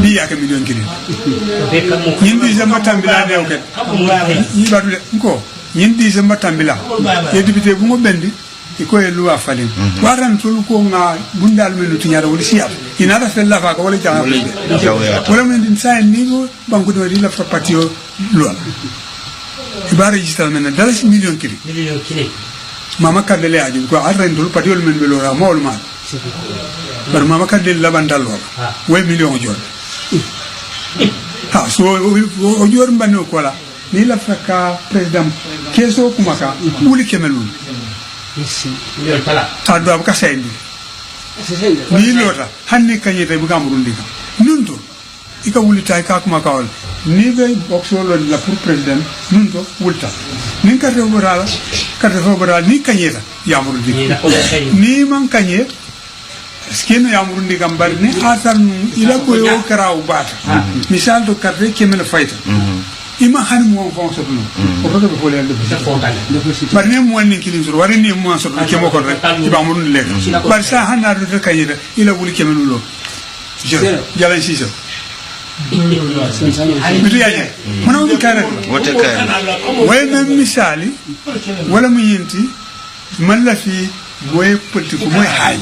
Di aka million kiri. Yindi zamba tambila ne oket. Yi badu ko yindi zamba tambila. Ye député bu ngo bendi iko e loi falin. Waran tulu ko nga bundal menu tinyara wuli siap. Ina da fella fa ko wala janga. Wala men din sa ni go banku do di la patio loi. Iba register men dala million kiri. Million kiri. Mama kadele aju ko arren dulu patio men belora mawul ma. Bar mama kadele labandal wa. We million jor. Ha so o jor mbano ko la. Ni la faka president keso kumaka wuli kemelun. Million tala. Ta do ka sayndi. Ni lota hanni kanyete bu gamurundi ka. Nunto ika wuli tay ka kumaka wal. Ni be boxolo la pour president nunto wulta. Ni ka revobrala ni kanyeta yamurundi. Ni man kanyet skeno yamurundi gambar ni atar ila ko yo karaw bata. Misal do carte kemena fayta. Ima han mo fon so no ko to be folel de bar ne mo ni kilin sur wari ni mo so ke mo ko rek ba mo le bar sa han na do kayida ila wuli kemenu lo jalan siso bidu yaje mo no kare wote kare way même misali wala mu yenti man la fi moy politique moy hay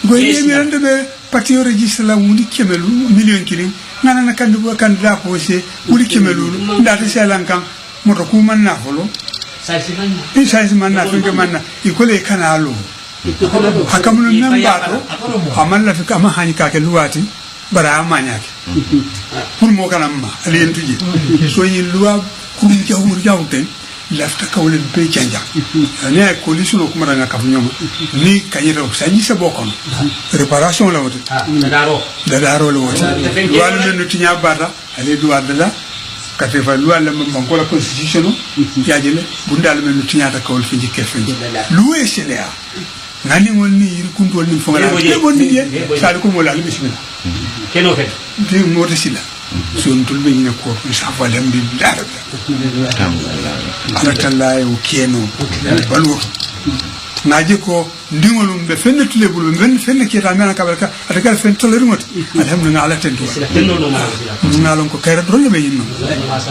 go yemi rende be parti registre la wuli kemelu million kilin nana na candidat ko se wuli kemelulu ndata selankan moto ku man na folo sai man na finke man na ikole kanalo hakamun nan bato amal la fika ma hani ka ke luwati bara amanya ke pour mo kanam ma aliyen tuje so yi luwa kum jawte lafta kawlen be janja ne ko lisuno kuma ranga kaf nyoma ni kanyero sanyi se bokon réparation la wote dadaro la wote walu men tinya bata ale duwa dala kate fa luwa la man ko la constitution yajele bundal men tinya ta kawol finji kefen luwe selea ngani wonni yir kuntol ni fonga la bonni je sal ko mo la bismillah keno fe di mo resila sun tulbe ni ko sa fa dem bi dara ala tallaay o keno balu naji ko ndingolum be fenne tule bulu ben fenne ki ramena kabalka ataka fen tole rumot alhamdulillah ala tentu ngalon ko kayra dolle be yinno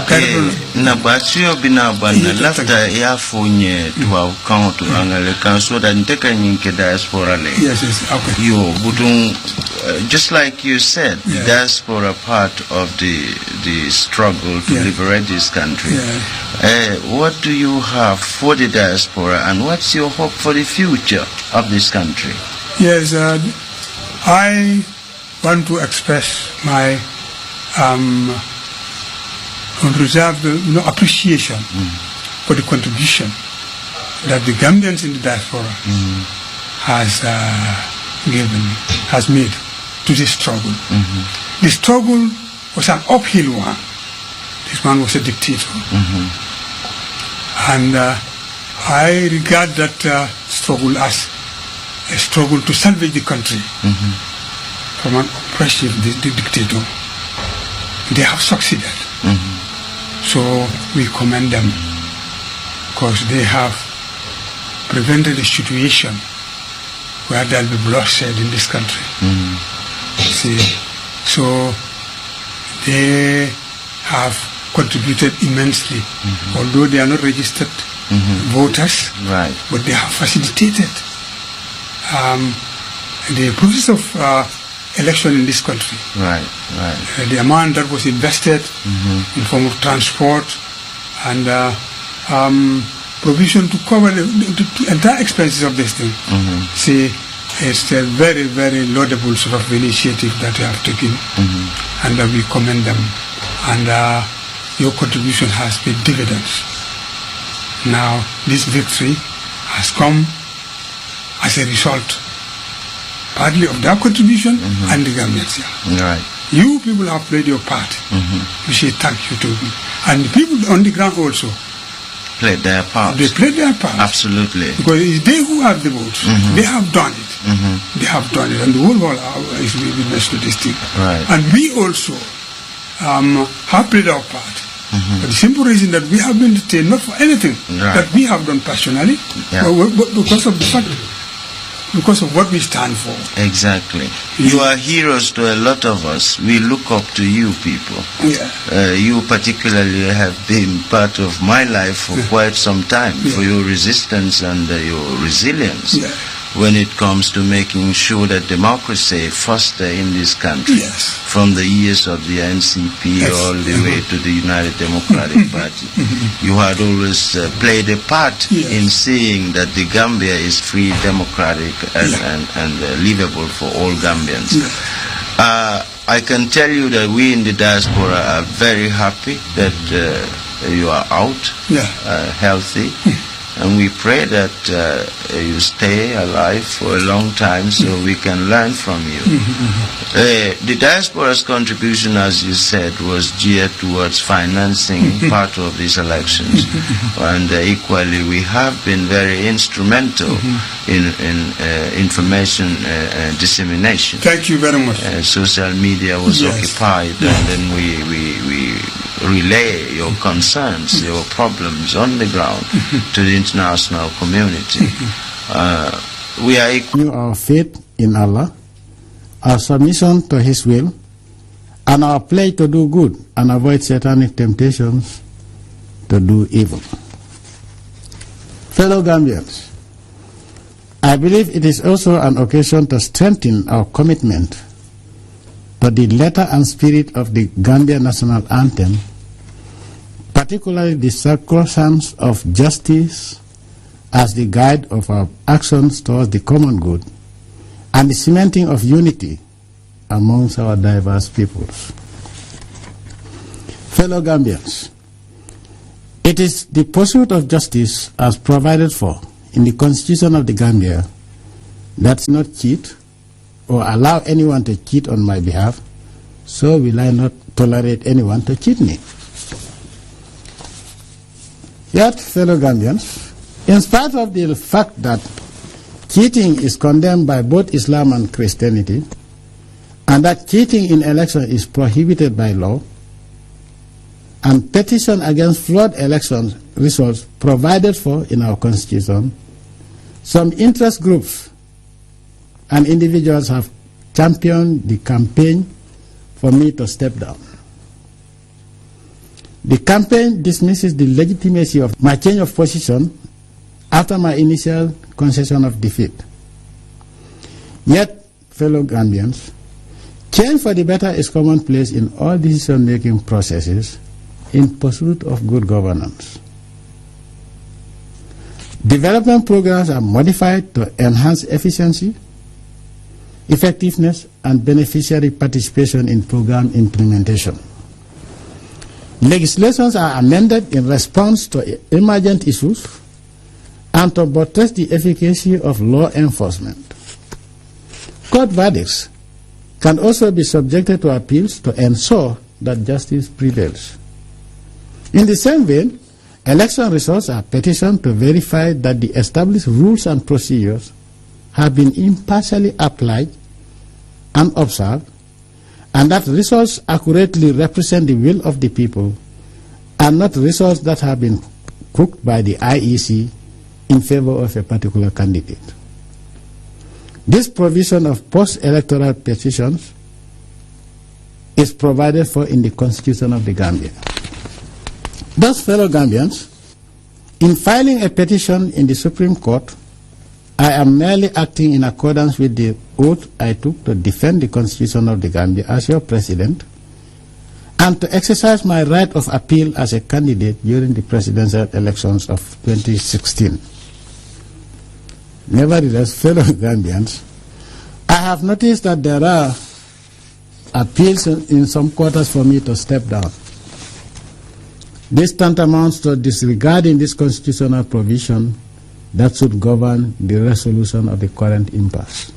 kayra na batio bina bana lafta ya fonye tuwa kanto angale kan so da nteka nyinke diaspora le yes okay yo budun just like you said the diaspora part of the struggle to liberate this country what do you have for the diaspora and what's your hope for the future of this country? Yes, I want to express my unreserved appreciation for the contribution that the Gambians in the diaspora has made to this struggle. The struggle was an uphill one. This man was a dictator. And I regard that struggle as a struggle to salvage the country from an oppressive dictator. They have succeeded. So we commend them because they have prevented a situation where there will be bloodshed in this country. See, so they have contributed immensely, although they are not registered voters, but they have facilitated the process of election in this country. The amount that was invested in form of transport and provision to cover the entire expenses of this thing. See, it's a very, very laudable sort of initiative that they have taken, and we commend them. And your contribution has paid dividends. Now, this victory has come as a result, partly of their contribution and the Gambians. You people have played your part. We say thank you to you. And the people on the ground also played their part. They played their part. Absolutely. Because it's they who have the votes. They have done it. They have done it. And the whole world is witness to this thing. And we also have played our part. For the simple reason that we have been detained, not for anything that we have done personally, but because of the fact because of what we stand for. Exactly. You are heroes to a lot of us. We look up to you people. Yeah. You particularly have been part of my life for quite some time, for your resistance and your resilience when it comes to making sure that democracy foster in this country, from the years of the NCP all the way to the United Democratic Party. You had always played a part in seeing that the Gambia is free, democratic, and livable for all Gambians. I can tell you that we in the diaspora are very happy that you are out, healthy. And we pray that you stay alive for a long time so we can learn from you. The diaspora's contribution, as you said, was geared towards financing part of these elections. And equally, we have been very instrumental in information dissemination. Thank you very much. Social media was occupied, and then we relay your concerns, your problems on the ground to the international community. We are our faith in Allah, our submission to His will, and our pledge to do good and avoid satanic temptations to do evil. Fellow Gambians, I believe it is also an occasion to strengthen our commitment to the letter and spirit of the Gambia National Anthem, particularly the sacrosanct of justice as the guide of our actions towards the common good, and the cementing of unity amongst our diverse peoples. Fellow Gambians, it is the pursuit of justice as provided for in the Constitution of the Gambia that not cheat or allow anyone to cheat on my behalf, so will I not tolerate anyone to cheat me. Yet, fellow Gambians, in spite of the fact that cheating is condemned by both Islam and Christianity, and that cheating in election is prohibited by law, and petition against flawed election results provided for in our Constitution, some interest groups and individuals have championed the campaign for me to step down. The campaign dismisses the legitimacy of my change of position after my initial concession of defeat. Yet, fellow Gambians, change for the better is commonplace in all decision-making processes in pursuit of good governance. Development programs are modified to enhance efficiency, effectiveness, and beneficiary participation in program implementation. Legislations are amended in response to emergent issues and to buttress the efficacy of law enforcement. Court verdicts can also be subjected to appeals to ensure that justice prevails. In the same vein, election results are petitioned to verify that the established rules and procedures have been impartially applied and observed, and that results accurately represent the will of the people and not results that have been cooked by the IEC in favor of a particular candidate. This provision of post-electoral petitions is provided for in the Constitution of the Gambia. Thus, fellow Gambians, in filing a petition in the Supreme Court, I am merely acting in accordance with the oath I took to defend the Constitution of the Gambia as your president and to exercise my right of appeal as a candidate during the presidential elections of 2016. Nevertheless, fellow Gambians, I have noticed that there are appeals in some quarters for me to step down. This tantamounts to disregarding this constitutional provision that should govern the resolution of the current impasse.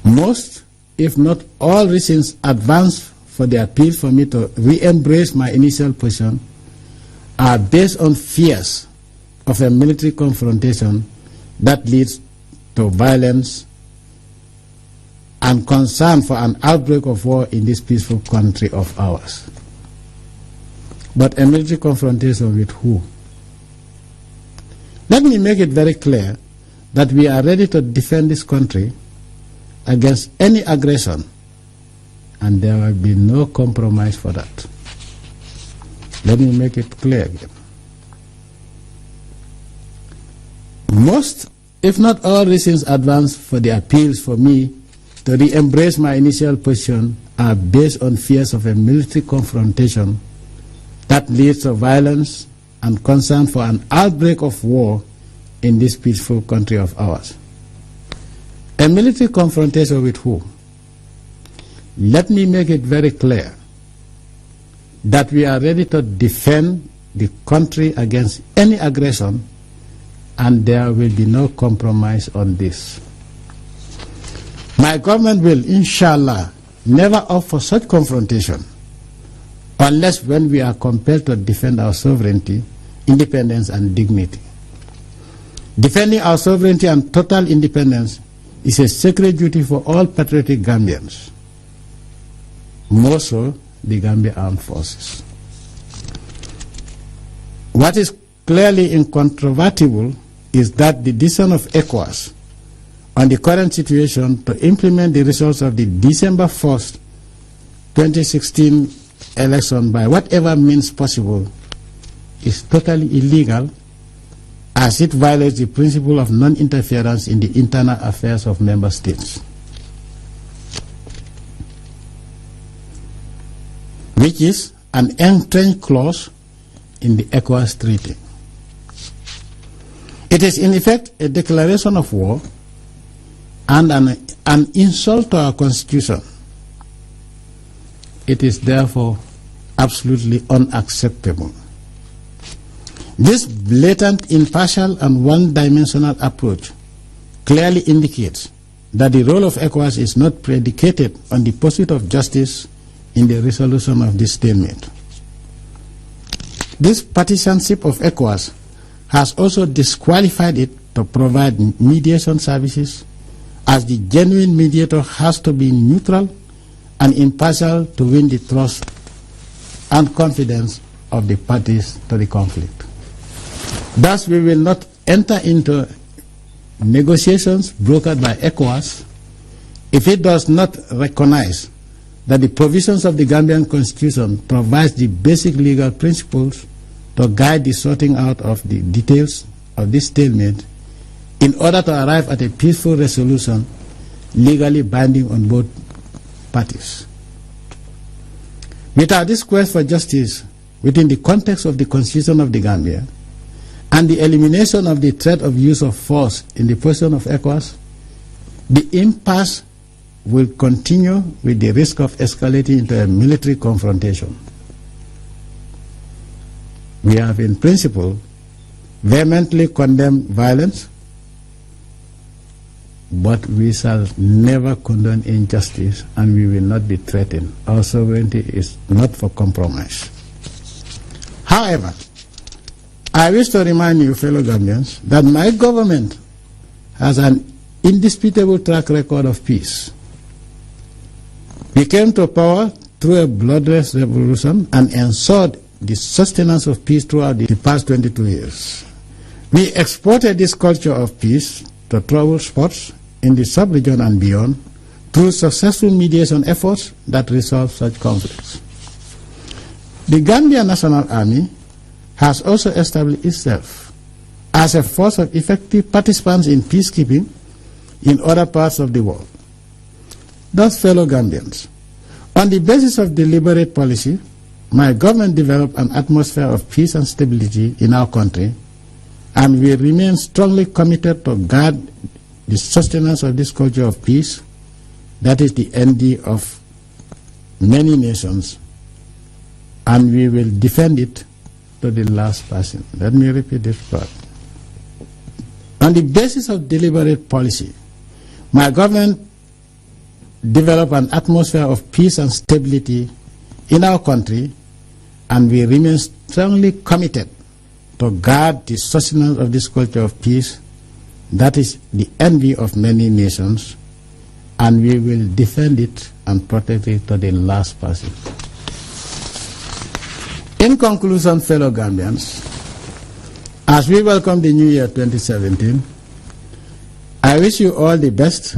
Most, if not all, reasons advanced for the appeal for me to re-embrace my initial position are based on fears of a military confrontation that leads to violence and concern for an outbreak of war in this peaceful country of ours. But a military confrontation with who? Let me make it very clear that we are ready to defend this country against any aggression, and there will be no compromise for that. Let me make it clear again. Most, if not all, reasons advanced for the appeals for me to re-embrace my initial position are based on fears of a military confrontation that leads to violence and concern for an outbreak of war in this peaceful country of ours. A military confrontation with who? Let me make it very clear that we are ready to defend the country against any aggression, and there will be no compromise on this. My government will, inshallah, never opt for such confrontation unless when we are compelled to defend our sovereignty, independence, and dignity. Defending our sovereignty and total independence is a sacred duty for all patriotic Gambians, more so the Gambia Armed Forces. What is clearly incontrovertible is that the decision of ECOWAS on the current situation to implement the results of the December 1st, 2016 election by whatever means possible is totally illegal, as it violates the principle of non-interference in the internal affairs of member states, which is an entrenched clause in the ECOWAS Treaty. It is in effect a declaration of war and an insult to our Constitution. It is therefore absolutely unacceptable. This blatant, impartial, and one-dimensional approach clearly indicates that the role of ECOWAS is not predicated on the pursuit of justice in the resolution of this stalemate. This partisanship of ECOWAS has also disqualified it to provide mediation services, as the genuine mediator has to be neutral and impartial to win the trust and confidence of the parties to the conflict. Thus, we will not enter into negotiations brokered by ECOWAS if it does not recognize that the provisions of the Gambian Constitution provides the basic legal principles to guide the sorting out of the details of this stalemate in order to arrive at a peaceful resolution legally binding on both parties. Without this quest for justice within the context of the Constitution of the Gambia and the elimination of the threat of use of force in the position of ECOWAS, the impasse will continue with the risk of escalating into a military confrontation. We have in principle vehemently condemned violence, but we shall never condone injustice, and we will not be threatened. Our sovereignty is not for compromise. However, I wish to remind you, fellow Gambians, that my government has an indisputable track record of peace. We came to power through a bloodless revolution and ensured the sustenance of peace throughout the past 22 years. We exported this culture of peace to troubled spots in the sub-region and beyond through successful mediation efforts that resolve such conflicts. The Gambia National Army has also established itself as a force of effective participants in peacekeeping in other parts of the world. Thus, fellow Gambians, on the basis of deliberate policy, my government developed an atmosphere of peace and stability in our country, and we remain strongly committed to guard the sustenance of this culture of peace that is the envy of many nations, and we will defend it to the last person. Let me repeat this part. On the basis of deliberate policy, my government developed an atmosphere of peace and stability in our country, and we remain strongly committed to guard the sustenance of this culture of peace that is the envy of many nations, and we will defend it and protect it to the last person. In conclusion, fellow Gambians, as we welcome the new year 2017, I wish you all the best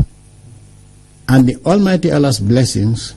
and the Almighty Allah's blessings